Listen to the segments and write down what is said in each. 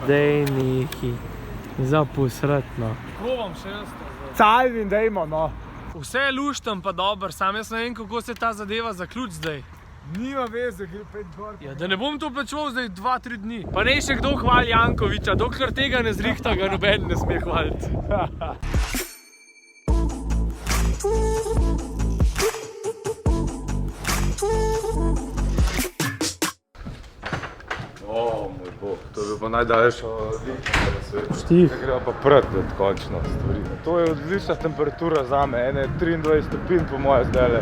Dej neki. Zapusretno. Kako vam še jaz to zdaj? Cajvin, dejmo, no. Vse je lušten pa dober, sam jaz ne vem, kako se ta zadeva zaključi zdaj. Nima veze, gre 5 gor. Ja, da ne bom to plačeval zdaj 2-3 dni. Pa ne še kdo hvali Jankoviča, dokler tega ne zrihta, ga noben ne sme hvaliti. Moj bog, to je bil pa najdaljša odlična na svetu. Štih. Se greva pa prdlet končno stvari. To je odlična temperatura zame, ene 23 stopinj po moje zdajle.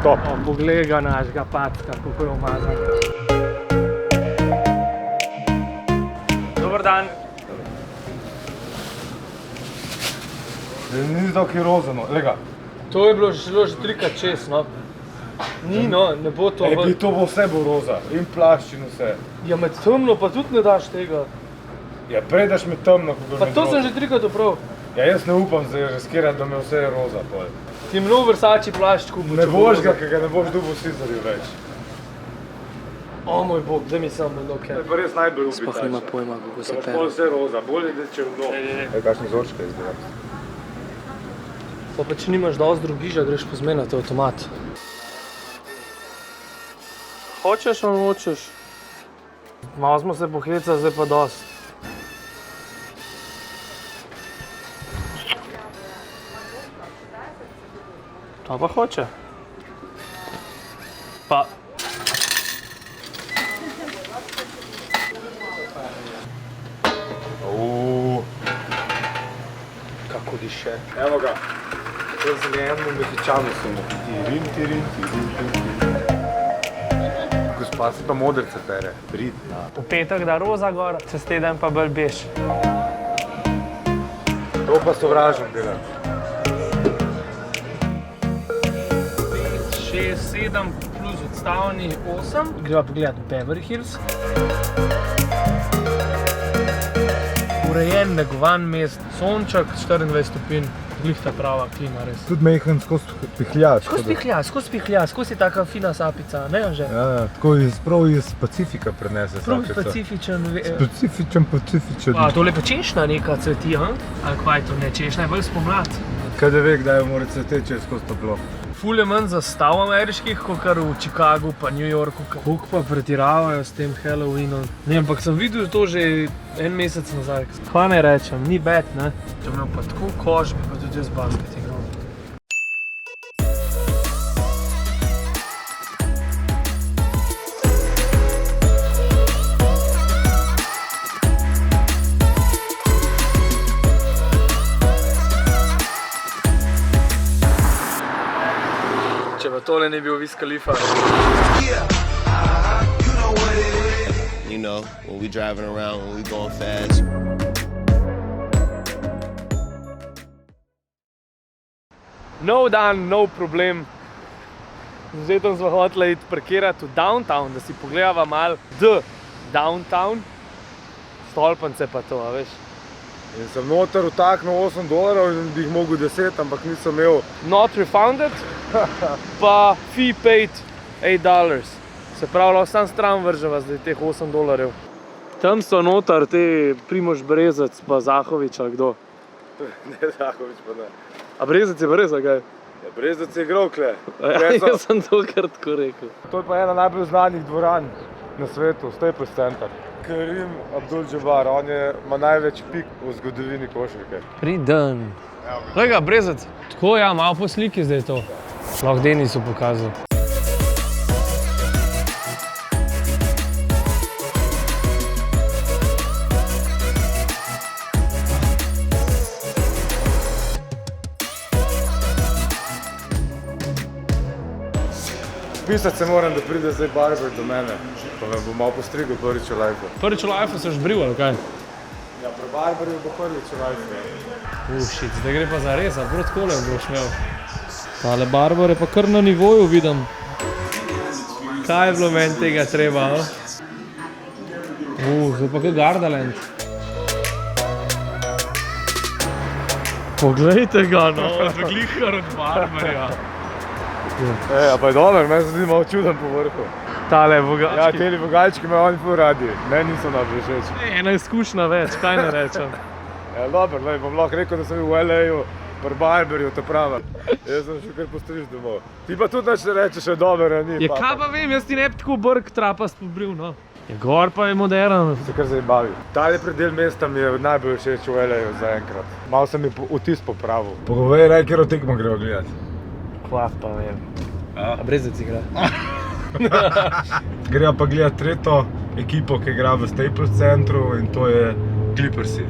Top. Poglej ga našega packa, kako je umazan. Dobar dan. Ni zdal ki rozano, lega. To je bilo že trikrat čez, no. Ni, no, ne bo to. Bi to bo vse bo roza, in plašč in vse. Ja, med temno pa tudi ne daš tega. Ja, predaš me temno, kako Pa to sem že trikrat oprav. Ja, jaz ne upam zdaj riskirati, da me vse je roza pol. Ti nov Versace plašč kupil. Ne boš ga, ker ga ne boš dobil Sizarju več. O moj bog, zdaj mi samo bilo To je pa res najbolj ubitač. Sploh nima pojma, kako se Pol pere. vse roza, bolje da če v noč. Kakšne zorčke izdelati. Pa če nimaš dosti drobiža, greš pozmenati avtomat. Hočeš ali nočeš? Malo smo se pohecali, zdaj pa dosti. To pa hoče. Pa... Kako diše. Evo ga. To je zelenemu mehičanu samo. Tirin. Gospa si pa modrce pere. Pridna. V petek da roza gor, čez teden pa bolj bež. To pa sovražim delam. 6, 7 plus odstavni 8. Greva pogledat Beverly Hills. Urejen, negovan mest, sonček, 24 stopinj, glihta prava klima res. Tudi mehen skozi pihljaš. Skozi pihlja, skozi je taka fina sapica, ne Anže? Ja, tako prav iz Pacifika prenese Prav sapica. specifičen. Specifičen. A, tole pa češnja neka cveti, a? Ali kvaj to ne, češnja je bolj spomlad. Kaj da ve, kdaj mora cveteti, če je skozi toplo. Ful je manj zastav ameriških, kakor v Chicagu pa New Yorku. Koliko pa pretiravajo s tem Halloweenom. Ne, ampak sem videl to že en mesec nazaj. Kva ne rečem, ni bad, ne? Če imel pa tako kož, bi pa tudi jaz basket igral. Če pa tole ne bil Wiz Khalifa. You know, when we driving around, when we going fast. Nov dan, nov problem. Zdaj tam smo hoteli iti parkirati v downtown, da si pogledava malo downtown. Stolpence pa to, a veš. In sem noter vtaknil $8 in bi jih mogel 10, ampak nisem imel. Not refunded, pa fee paid $8. Se pravi, lahko sam stran vrževa zdaj teh $8. Tam so noter te Primož Brezec pa Zahovič ali kdo. Ne, Zahovič pa ne. A Brezec je pa res, a kaj? Ja, Brezec je igral kle. Jaz sem to kar tako rekel. To je pa ena najbolj znanih dvoran na svetu, Staples Center. Karim Abdul-Jabbar, on ima največ pik v zgodovini košarke. Priden. Glej ga, Brezec. Tako ja, malo po sliki zdaj to. Lahko Denisu pokazal. Pisati se moram, da pride zdaj barber do mene, pa me bo malo postrigel prvič v lifeu. Prvič v lifeu se žbril, ali kaj? Ja, pri barberju bo prvič v lifeu. Shit, zdaj gre pa za res, a prav takole boš imel. Tale barber je pa kar na nivoju, vidim. Kaj je bilo meni tega treba, no? Zdaj pa kaj Gardaland. Poglejte ga, no, zaglihkar od barberja. A pa je dober, meni se zdi malo čuden po vrhu. Tale Ja, vogački. teli vogalčki me oni ful radi, meni niso najbolj všeč. Ena izkušnja več, kaj ne rečem. Ja, dobro, bom lahko rekel, da sem bil v LA-ju, pri Barberju, to prava. Jaz sem še kar postriž domov. Ti pa tudi nič ne rečeš, je dobro, a ni. Je kaj pa vem, jaz ti ne bi tako brk trapast pobril, no. Je gor pa je modern. Se kar zajebavi. Tale predel mesta mi je najbolj všeč v LA-ju zaenkrat. Malo sem mi vtis popravil. Pogovej, rej, kjer tekmo gremo gledati. Kva pa vem. A Brezec igra. Gremo pa gledati tretjo ekipo, ki igra v Staples centru in to je Clippersi.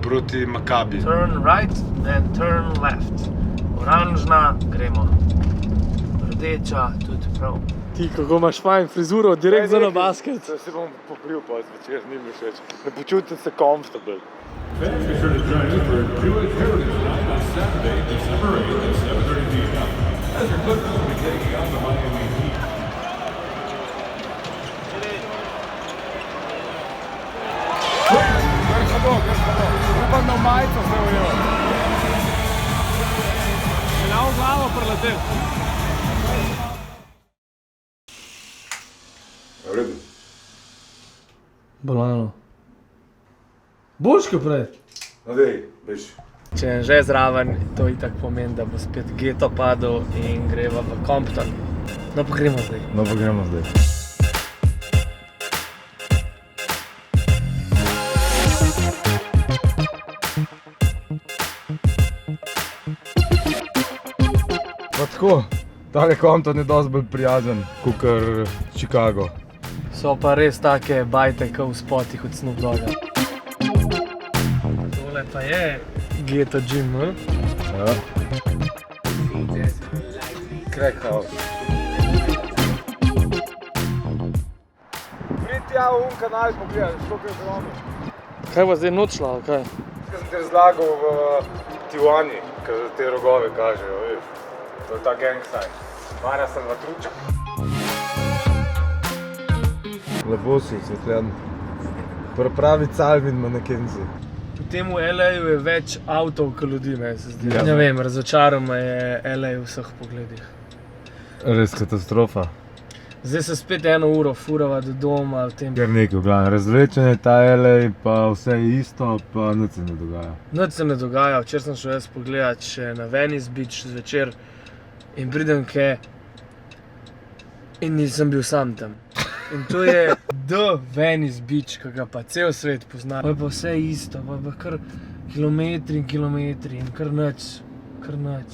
Proti Maccabi. Turn right and turn left. Oranžna, gremo. Rdeča, tudi prav. Ti, kako imaš fajn frizuro, direkt za na basket. Se bom pokril pa zvečer, ni mi všeč. Ne počutim se comfortable. Fans, be sure to join us for Jewett Heritage Night on Saturday, December 8th at 7:30 p.m. As your Clippers will be taking on the Miami Heat. Upam, da v majico se ujel. Na v glavo preletel. V redu. Bolano. Boljš kot prej. No dej, veš. Če je že zraven, to itak pomeni, da bo spet geto padel in greva v Compton. No pa gremo zdaj. No pa gremo zdaj. Pa tako, tale Compton je dosti bolj prijazen, kakor Chicago. So pa res take bajte, kot v spotih od Snoop Dogga. Tole pa je Ghetto Gym, ne? Ja. Crack house. Pridi ja v kanal pogledaj, koliko je zelo. Kaj bo zdaj noč šla, ali kaj? Kaj sem te razlagal v Tijuani, ker te rogove kažejo, veš. To je ta gang sign. Marja sem v tručah. Lepo si, svetljan. Pravi Calvin Mannekenzi. V tem v LA-ju je več avtov, kot ljudi, meni se zdi. Ja. Ne vem, razočaral me je LA v vseh pogledih. Res katastrofa. Zdaj se spet 1 uro furava do doma v tem. Kar nekaj, v glavnem, razvlečen je ta LA, pa vse je isto, pa nič se ne dogaja. Nič se ne dogaja, včeraj sem šel jaz pogledat še na Venice Beach zvečer in pridem ke in nisem bil sam tam. In to je The Venice Beach, ki ga pa cel svet pozna. Pa je pa vse isto, pa je pa kar kilometri in kilometri in kar nič.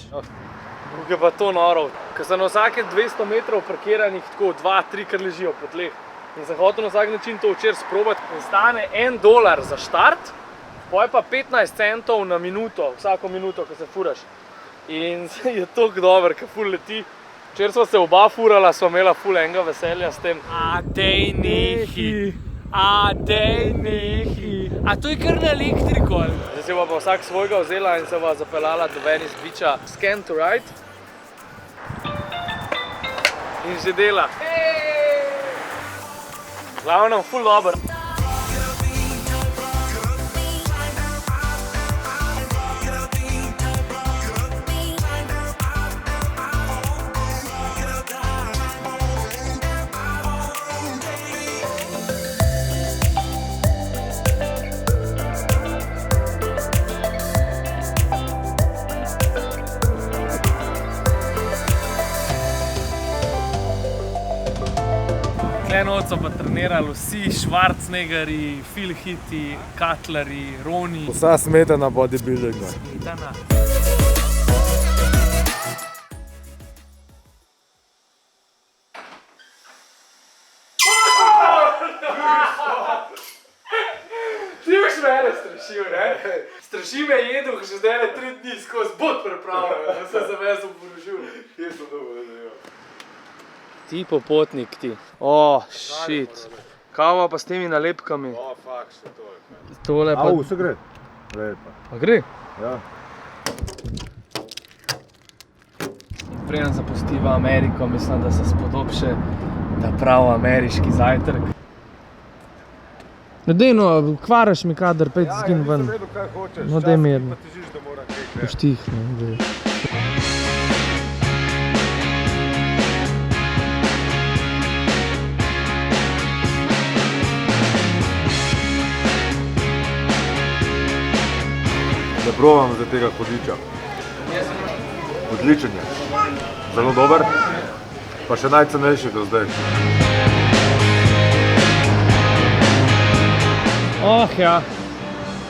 Kako je pa to noro, ker so na vsake 200 metrov parkiranih tako 2-3, kar ležijo po tleh. In sem hotel na vsak način to včeraj sprobati. In stane $1 za štart, pa je pa 15 centov na minuto, vsako minuto, ko se furaš. In je toliko dober, ker ful leti. Včeraj sva se oba furala, sva imela ful enega veselja s tem. A dej nehi, a dej nehi. A to je kar na elektriko, ali? Zdaj se pa vsak svojega vzela in se va zapeljala do Venice Beacha. Scan to right. In že dela. Glavno, ful dober. Tukaj noč so pa trenirali vsi Schwarzeneggeri, Phil Heath, Cutleri, Roni. Vsa smetana bodybuildinga. Smetana. Ti boš mene strašil, ne? Straši me jeduh že zdaj 3 dni skozi bot pripravljal, da se zavezal porožil. Kje so dobro, da jo? Ti popotnik ti. Oh, shit. Kava pa s temi nalepkami. O, fuck, še to je. Tole pa... Au, vse gre. Lepa. Pa gre? Ja. Preden zapustiva Ameriko, mislim, da se spodob še ta prav ameriški zajtrk. No dej no, kvaraš mi kadar, pejt zgin ven. Ja, nisem vedel, kaj hočeš. No, daj mirno. Pa težiš, da moram kaj gledati. Poštih, ne, dej. probam za tega hodiča. Odličen je. Zelo dober. Pa še najcenejši do zdaj. Oh ja,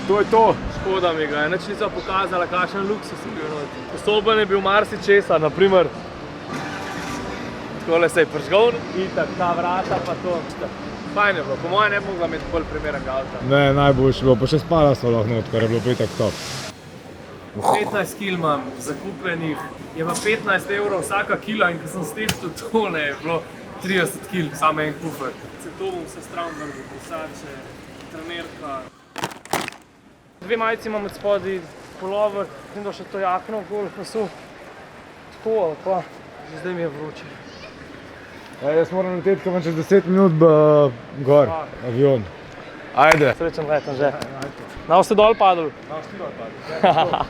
To je to. škoda mi ga je, nič nisem pokazala, kakšen luksus je bil not. Sposoben je bil marsičesa, naprimer. Takole se je prižgal, itak, ta vrata pa to. Fajn je bilo, po mojem ne bi mogla imeti bolj primernega avta. Ne, najboljši bilo, pa še spala so lahko not, kar je bilo petak top. 15 kil imam zakupljenih, je pa 15 € vsaka kila in ko sem steftil tone, je bilo 30 kil, samo en kufer. Se to bom se stran vrgel, brisače, trenerka. 2 majici imam od spodaj, pulover, in da še to jakno gol nosil. Tako ali pa, že zdaj mi je vroče. Jaz moram leteti, ko imam čez 10 minut gor, avion. Ajde. Srečen letem že. Nav ste dol padli? Nav ste dol padli.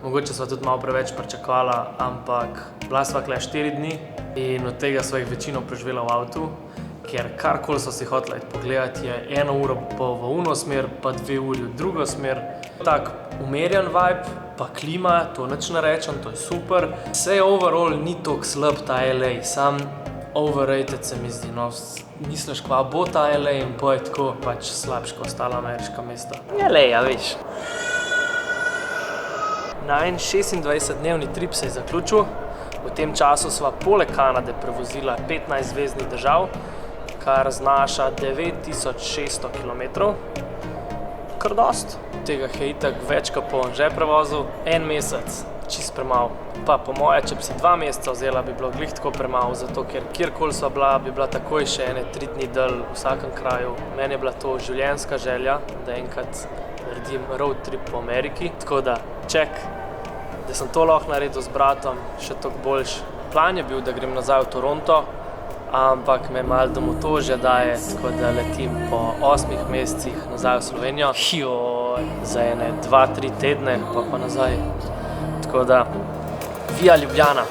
Mogoče sva tudi malo preveč pričakovala, ampak bila sva kle 4 dni in od tega sva jih večino preživela v avtu, ker karkoli so si hotela pogledati je 1 uro v uno smer, pa 2 uri v drugo smer. Tak umerjen vibe, pa klima, to nič ne rečem, to je super. Vse overall ni toliko slab ta LA, sam overrated se mi zdi, no, misliš, kva bo ta LA in bo je tako pač slabš kot ostala ameriška mesta. LA, ja veš. Najin 26-dnevni trip se je zaključil. V tem času sva poleg Kanade prevozila 15 zvezdnih držav, kar znaša 9600 km. Kar dost. Tega je itak več kot poln že prevozil. 1 mesec, čist premalo. Pa po moje, če bi si 2 meseca vzela, bi bilo glih tako premalo, zato ker kjerkoli sva bila, bi bila takoj še 3 dni dlje v vsakem kraju. Meni je bila to življenjska želja, da enkrat naredim road trip po Ameriki. Tako da, ček, da sem to lahko naredil z bratom, še toliko boljš. Plan je bil, da grem nazaj v Toronto, ampak me malo domotožje daje, tako da letim po 8 mesecih nazaj v Slovenijo. Za 2-3 tedne pa nazaj. Tako da, via Ljubljana.